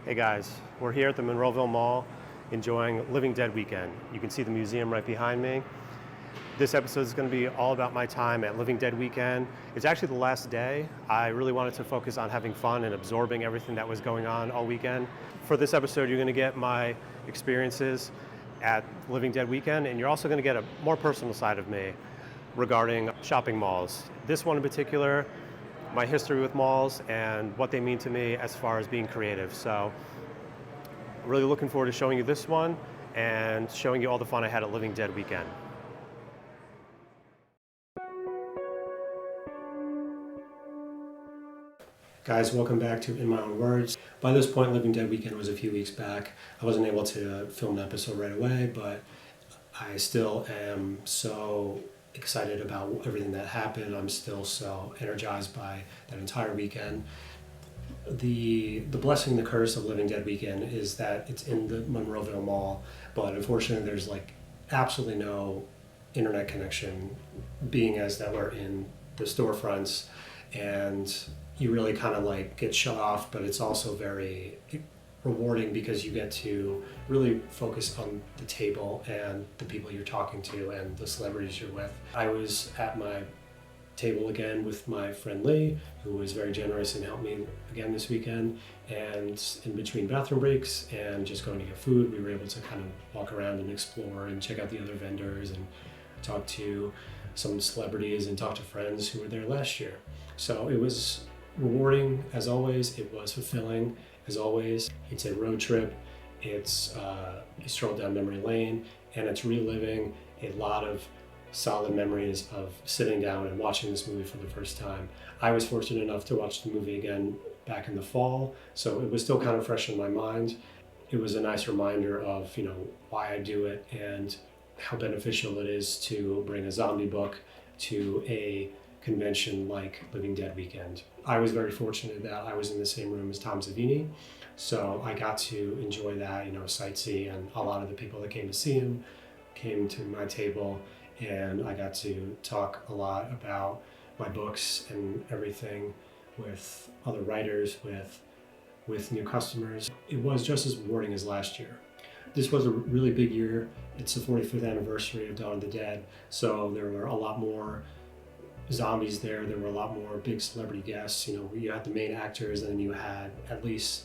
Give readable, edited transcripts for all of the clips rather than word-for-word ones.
Hey guys, we're here at the Monroeville Mall enjoying Living Dead weekend. You can see the museum right behind me. This episode is going to be all about my time at Living Dead weekend. It's actually the last day. I really wanted to focus on having fun and absorbing everything that was going on all weekend. For this episode, you're going to get my experiences at Living Dead weekend, and you're also going to get a more personal side of me regarding shopping malls. This one in particular, my history with malls and what they mean to me as far as being creative. So really looking forward to showing you this one and showing you all the fun I had at Living Dead weekend. Guys, welcome back to In My Own Words. By this point, Living Dead weekend was a few weeks back. I wasn't able to film an episode right away, but I still am so excited about everything that happened. I'm still so energized by that entire weekend. The blessing, the curse of Living Dead weekend is that it's in the Monroeville Mall, but unfortunately there's absolutely no internet connection, being as that we're in the storefronts, and you really kind of get shut off, but it's also very rewarding because you get to really focus on the table and the people you're talking to and the celebrities you're with. I was at my table again with my friend Lee, who was very generous and helped me again this weekend. And in between bathroom breaks and just going to get food, we were able to kind of walk around and explore and check out the other vendors and talk to some celebrities and talk to friends who were there last year. So it was rewarding as always. It was fulfilling as always. It's a road trip. It's a stroll down memory lane, and it's reliving a lot of solid memories of sitting down and watching this movie for the first time. I was fortunate enough to watch the movie again back in the fall, so it was still kind of fresh in my mind. It was a nice reminder of, why I do it and how beneficial it is to bring a zombie book to a convention like Living Dead weekend. I was very fortunate that I was in the same room as Tom Savini, so I got to enjoy that, sightsee, and a lot of the people that came to see him came to my table, and I got to talk a lot about my books and everything with other writers, with new customers. It was just as rewarding as last year. This was a really big year. It's the 45th anniversary of Dawn of the Dead, so there were a lot more zombies there. There were a lot more big celebrity guests. You had the main actors, and then you had at least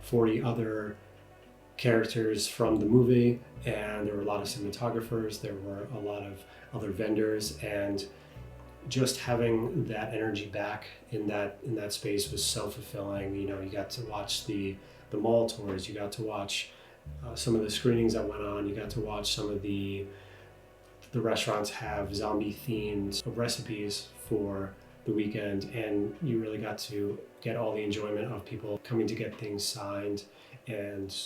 40 other characters from the movie, and there were a lot of cinematographers. There were a lot of other vendors, and just having that energy back in that space was so fulfilling. You got to watch the mall tours. You got to watch some of the screenings that went on. You got to watch some of the restaurants have zombie themed recipes for the weekend, and you really got to get all the enjoyment of people coming to get things signed, and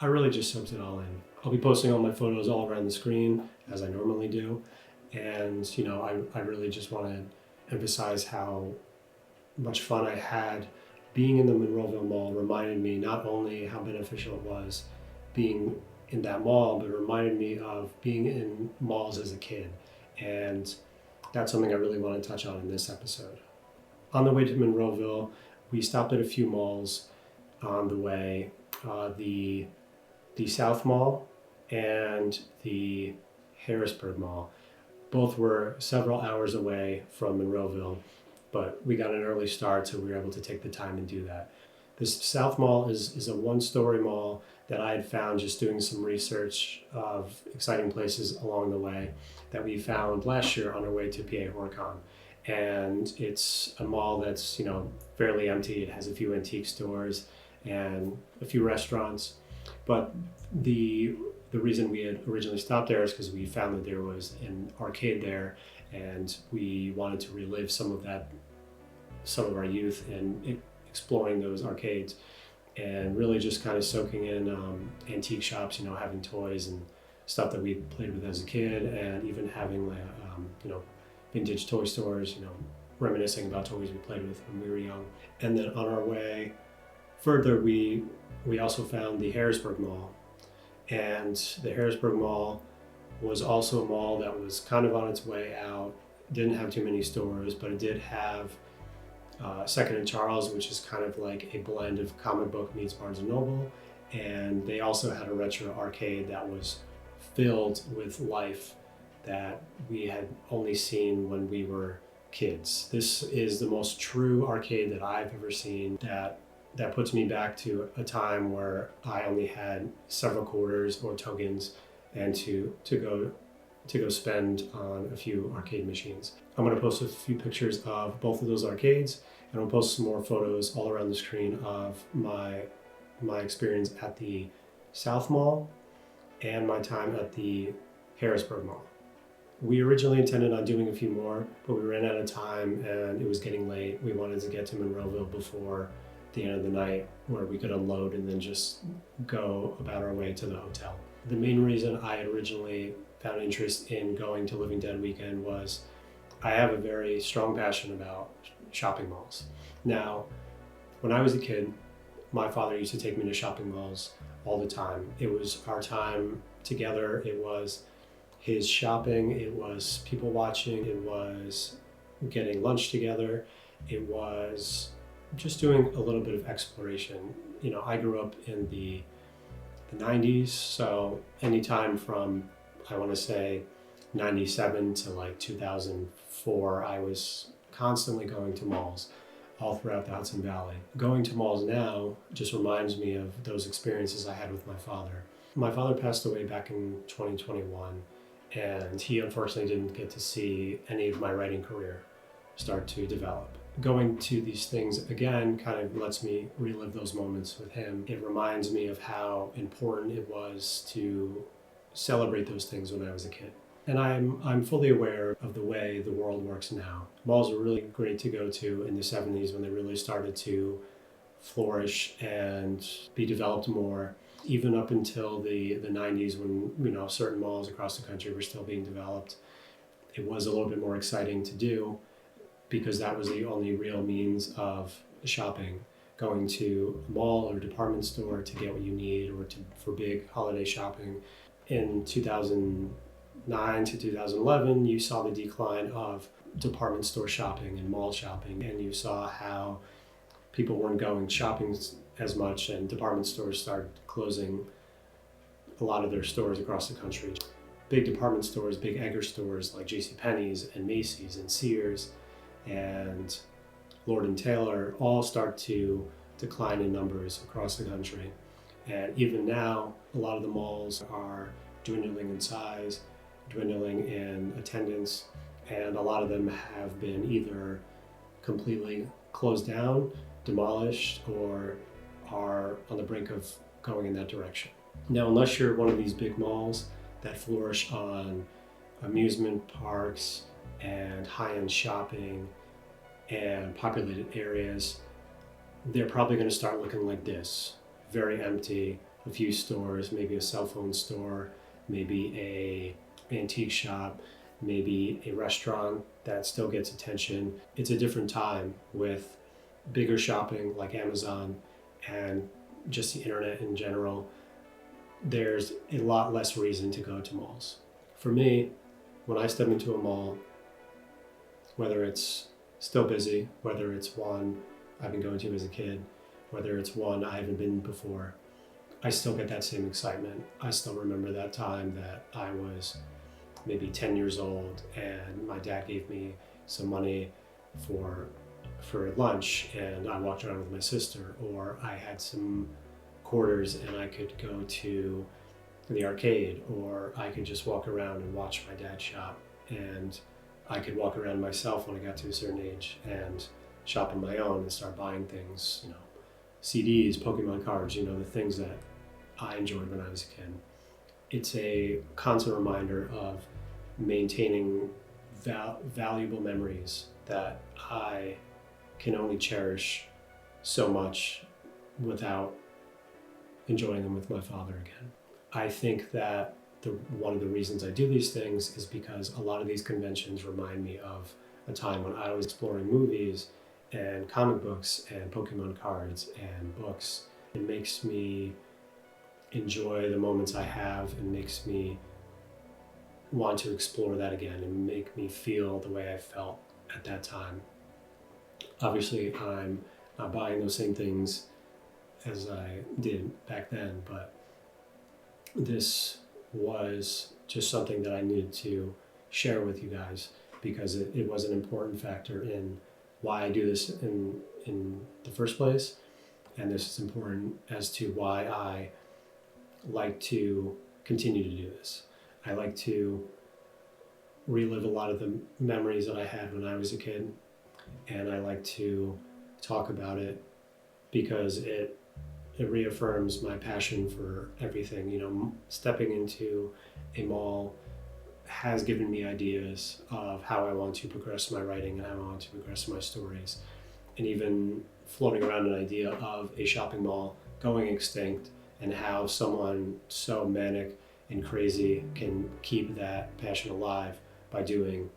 I really just soaked it all in. I'll be posting all my photos all around the screen as I normally do, and I really just want to emphasize how much fun I had being in the Monroeville Mall. Reminded me not only how beneficial it was being in that mall, but it reminded me of being in malls as a kid. And that's something I really want to touch on in this episode. On the way to Monroeville, we stopped at a few malls on the way. The South Mall and the Harrisburg Mall. Both were several hours away from Monroeville, but we got an early start, so we were able to take the time and do that. This South Mall is a one-story mall that I had found just doing some research of exciting places along the way that we found last year on our way to PA HorrorCon. And it's a mall that's, fairly empty. It has a few antique stores and a few restaurants. But the reason we had originally stopped there is because we found that there was an arcade there, and we wanted to relive some of our youth and exploring those arcades, and really just kind of soaking in antique shops, having toys and stuff that we played with as a kid, and even having vintage toy stores, reminiscing about toys we played with when we were young. And then on our way further, we also found the Harrisburg Mall. And the Harrisburg Mall was also a mall that was kind of on its way out. It didn't have too many stores, but it did have Second and Charles, which is kind of like a blend of comic book meets Barnes and Noble. And they also had a retro arcade that was filled with life that we had only seen when we were kids. This is the most true arcade that I've ever seen, that puts me back to a time where I only had several quarters or tokens and to go spend on a few arcade machines. I'm going to post a few pictures of both of those arcades, and I'll post some more photos all around the screen of my experience at the South Mall and my time at the Harrisburg Mall. We originally intended on doing a few more, but we ran out of time and it was getting late. We wanted to get to Monroeville before the end of the night, where we could unload and then just go about our way to the hotel. The main reason I had originally found interest in going to Living Dead Weekend was I have a very strong passion about shopping malls. Now, when I was a kid, my father used to take me to shopping malls all the time. It was our time together. It was his shopping. It was people watching. It was getting lunch together. It was just doing a little bit of exploration. You know, I grew up in the 90s, so anytime from, I want to say, 97 to like 2004, I was constantly going to malls all throughout the Hudson Valley. Going to malls now just reminds me of those experiences I had with my father. My father passed away back in 2021, and he unfortunately didn't get to see any of my writing career start to develop. Going to these things again kind of lets me relive those moments with him. It reminds me of how important it was to celebrate those things when I was a kid. And I'm fully aware of the way the world works now. Malls were really great to go to in the 70s when they really started to flourish and be developed more, even up until the 90s when, you know, certain malls across the country were still being developed. It was a little bit more exciting to do because that was the only real means of shopping. Going to a mall or department store to get what you need or for big holiday shopping. In 2009 to 2011, you saw the decline of department store shopping and mall shopping, and you saw how people weren't going shopping as much, and department stores started closing a lot of their stores across the country. Big department stores, big Egger stores like JCPenney's and Macy's and Sears and Lord & Taylor all start to decline in numbers across the country. And even now, a lot of the malls are dwindling in size, dwindling in attendance, and a lot of them have been either completely closed down, demolished, or are on the brink of going in that direction. Now, unless you're one of these big malls that flourish on amusement parks and high-end shopping and populated areas, they're probably going to start looking like this. Very empty, a few stores, maybe a cell phone store, maybe a antique shop, maybe a restaurant that still gets attention. It's a different time with bigger shopping like Amazon and just the internet in general. There's a lot less reason to go to malls. For me, when I step into a mall, whether it's still busy, whether it's one I've been going to as a kid, whether it's one I haven't been before, I still get that same excitement. I still remember that time that I was maybe 10 years old and my dad gave me some money for lunch and I walked around with my sister, or I had some quarters and I could go to the arcade, or I could just walk around and watch my dad shop, and I could walk around myself when I got to a certain age and shop on my own and start buying things, you know, CDs, Pokemon cards, you know, the things that I enjoyed when I was a kid. It's a constant reminder of maintaining valuable memories that I can only cherish so much without enjoying them with my father again. I think that one of the reasons I do these things is because a lot of these conventions remind me of a time when I was exploring movies and comic books and Pokemon cards and books. It makes me enjoy the moments I have and makes me want to explore that again and make me feel the way I felt at that time. Obviously, I'm not buying those same things as I did back then, but this was just something that I needed to share with you guys because it was an important factor in why I do this in the first place. And this is important as to why I like to continue to do this. I like to relive a lot of the memories that I had when I was a kid, and I like to talk about it because it reaffirms my passion for everything. You know, stepping into a mall has given me ideas of how I want to progress my writing and how I want to progress my stories. And even floating around an idea of a shopping mall going extinct and how someone so manic and crazy can keep that passion alive by doing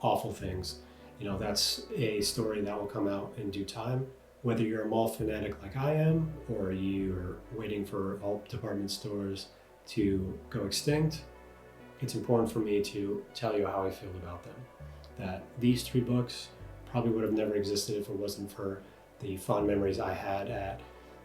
awful things. You know, that's a story that will come out in due time. Whether you're a mall fanatic like I am, or you're waiting for all department stores to go extinct, it's important for me to tell you how I feel about them. That these 3 books probably would have never existed if it wasn't for the fond memories I had at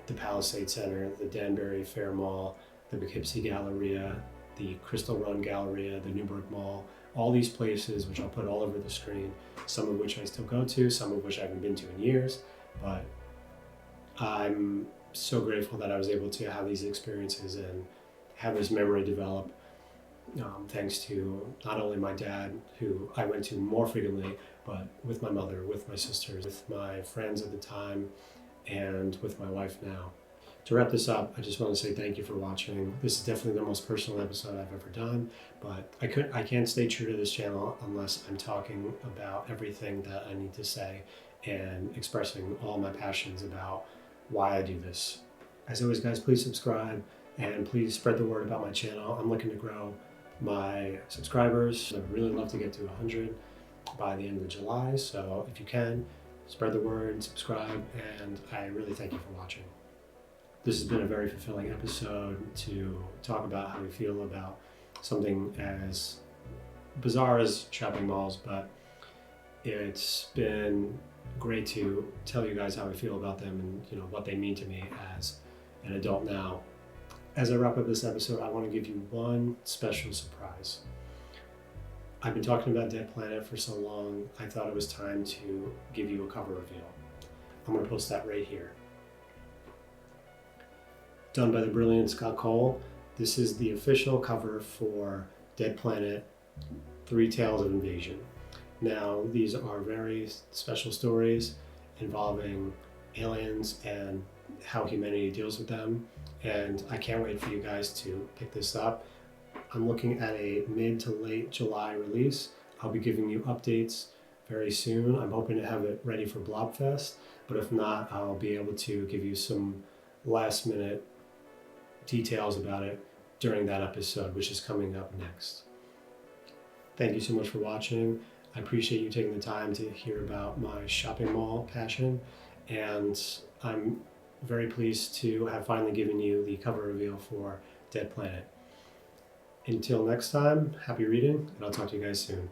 the Palisade Center, the Danbury Fair Mall, the Poughkeepsie Galleria, the Crystal Run Galleria, the Newburgh Mall, all these places which I'll put all over the screen, some of which I still go to, some of which I haven't been to in years, but I'm so grateful that I was able to have these experiences and have this memory develop, thanks to not only my dad, who I went to more frequently, but with my mother, with my sisters, with my friends at the time, and with my wife now. To wrap this up, I just want to say thank you for watching. This is definitely the most personal episode I've ever done, but I can't stay true to this channel unless I'm talking about everything that I need to say and expressing all my passions about why I do this. As always, guys, please subscribe and please spread the word about my channel. I'm looking to grow my subscribers. I'd really love to get to 100 by the end of July, so if you can, spread the word, subscribe, and I really thank you for watching. This has been a very fulfilling episode to talk about how we feel about something as bizarre as shopping malls, but it's been great to tell you guys how I feel about them and, you know, what they mean to me as an adult now. As I wrap up this episode, I want to give you one special surprise. I've been talking about Dead Planet for so long, I thought it was time to give you a cover reveal. I'm going to post that right here. Done by the brilliant Scott Cole. This is the official cover for Dead Planet, 3 Tales of Invasion. Now, these are very special stories involving aliens and how humanity deals with them, and I can't wait for you guys to pick this up. I'm looking at a mid to late July release. I'll be giving you updates very soon. I'm hoping to have it ready for Blobfest, but if not, I'll be able to give you some last minute details about it during that episode, which is coming up next. Thank you so much for watching. I appreciate you taking the time to hear about my shopping mall passion, and I'm very pleased to have finally given you the cover reveal for Dead Planet. Until next time, happy reading, and I'll talk to you guys soon.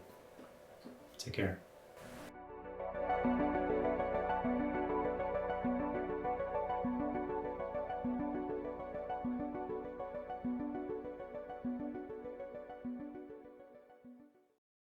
Take care.